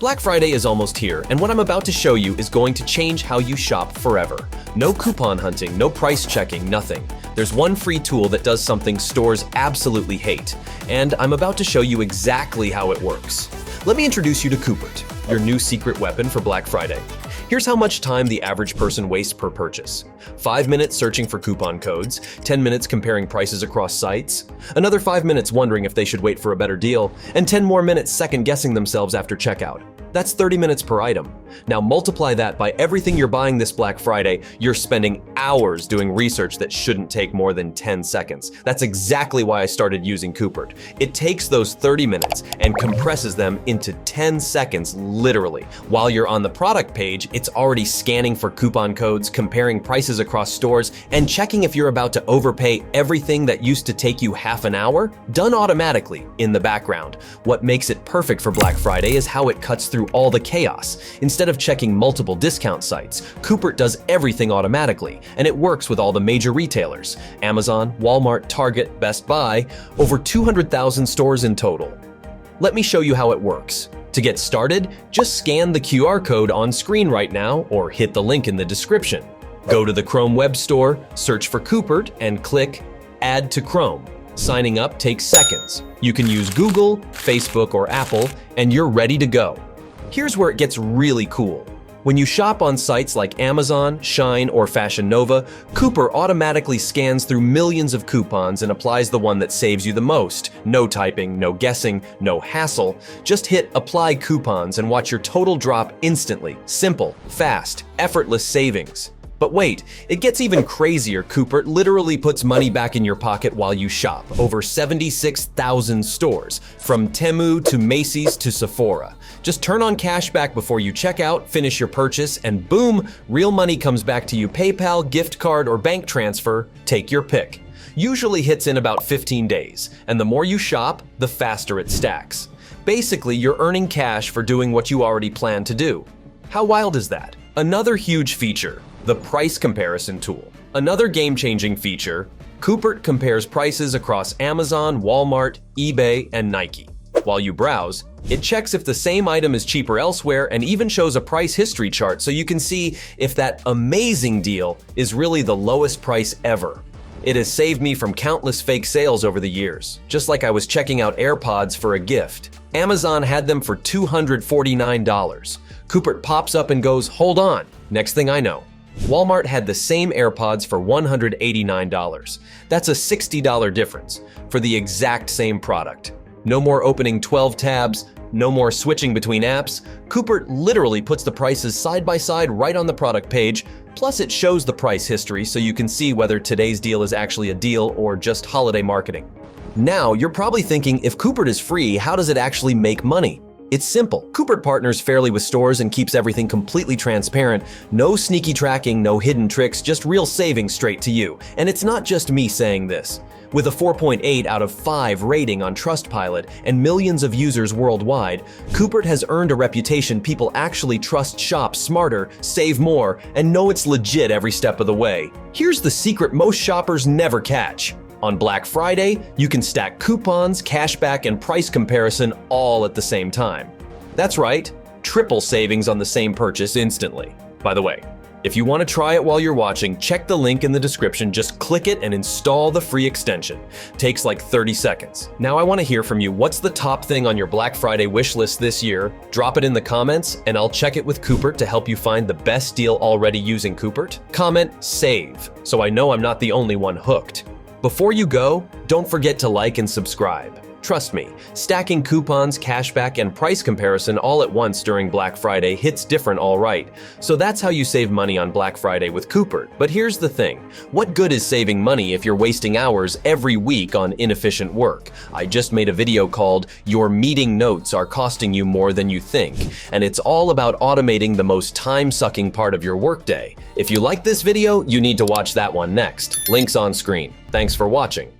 Black Friday is almost here, and what I'm about to show you is going to change how you shop forever. No coupon hunting, no price checking, nothing. There's one free tool that does something stores absolutely hate, and I'm about to show you exactly how it works. Let me introduce you to Coupert, your new secret weapon for Black Friday. Here's how much time the average person wastes per purchase. 5 minutes searching for coupon codes, 10 minutes comparing prices across sites, another 5 minutes wondering if they should wait for a better deal, and 10 more minutes second-guessing themselves after checkout. That's 30 minutes per item. Now multiply that by everything you're buying this Black Friday, you're spending hours doing research that shouldn't take more than 10 seconds. That's exactly why I started using Coupert. It takes those 30 minutes and compresses them into 10 seconds, literally. While you're on the product page, it's already scanning for coupon codes, comparing prices across stores, and checking if you're about to overpay everything that used to take you half an hour, done automatically in the background. What makes it perfect for Black Friday is how it cuts through all the chaos. Instead of checking multiple discount sites, Coupert does everything automatically, and it works with all the major retailers: Amazon, Walmart, Target, Best Buy, over 200,000 stores in total. Let me show you how it works. To get started, just scan the QR code on screen right now or hit the link in the description. Go to the Chrome Web Store, search for Coupert, and click Add to Chrome. Signing up takes seconds. You can use Google, Facebook, or Apple, and you're ready to go. Here's where it gets really cool. When you shop on sites like Amazon, Shine, or Fashion Nova, Coupert automatically scans through millions of coupons and applies the one that saves you the most. No typing, no guessing, no hassle. Just hit Apply Coupons and watch your total drop instantly. Simple, fast, effortless savings. But wait, it gets even crazier. Coupert literally puts money back in your pocket while you shop. Over 76,000 stores, from Temu to Macy's to Sephora. Just turn on Cashback before you check out, finish your purchase, and boom, real money comes back to you. PayPal, gift card, or bank transfer, take your pick. Usually hits in about 15 days, and the more you shop, the faster it stacks. Basically, you're earning cash for doing what you already planned to do. How wild is that? Another huge feature, the price comparison tool. Another game-changing feature, Coupert compares prices across Amazon, Walmart, eBay, and Nike. While you browse, it checks if the same item is cheaper elsewhere and even shows a price history chart so you can see if that amazing deal is really the lowest price ever. It has saved me from countless fake sales over the years, just like I was checking out AirPods for a gift. Amazon had them for $249. Coupert pops up and goes, hold on, next thing I know. Walmart had the same AirPods for $189. That's a $60 difference for the exact same product. No more opening 12 tabs, no more switching between apps. Coupert literally puts the prices side by side right on the product page, plus it shows the price history so you can see whether today's deal is actually a deal or just holiday marketing. Now, you're probably thinking, if Coupert is free, how does it actually make money? It's simple. Coupert partners fairly with stores and keeps everything completely transparent. No sneaky tracking, no hidden tricks, just real savings straight to you. And it's not just me saying this. With a 4.8 out of 5 rating on Trustpilot and millions of users worldwide, Coupert has earned a reputation people actually trust shop smarter, save more, and know it's legit every step of the way. Here's the secret most shoppers never catch. On Black Friday, you can stack coupons, cashback, and price comparison all at the same time. That's right, triple savings on the same purchase instantly. By the way, if you want to try it while you're watching, check the link in the description, just click it and install the free extension. Takes like 30 seconds. Now I want to hear from you. What's the top thing on your Black Friday wish list this year? Drop it in the comments and I'll check it with Coupert to help you find the best deal already using Coupert. Comment save, so I know I'm not the only one hooked. Before you go, don't forget to like and subscribe. Trust me, stacking coupons, cashback, and price comparison all at once during Black Friday hits different all right. So that's how you save money on Black Friday with Coupert. But here's the thing. What good is saving money if you're wasting hours every week on inefficient work? I just made a video called Your Meeting Notes Are Costing You More Than You Think, and it's all about automating the most time-sucking part of your workday. If you like this video, you need to watch that one next. Links on screen. Thanks for watching.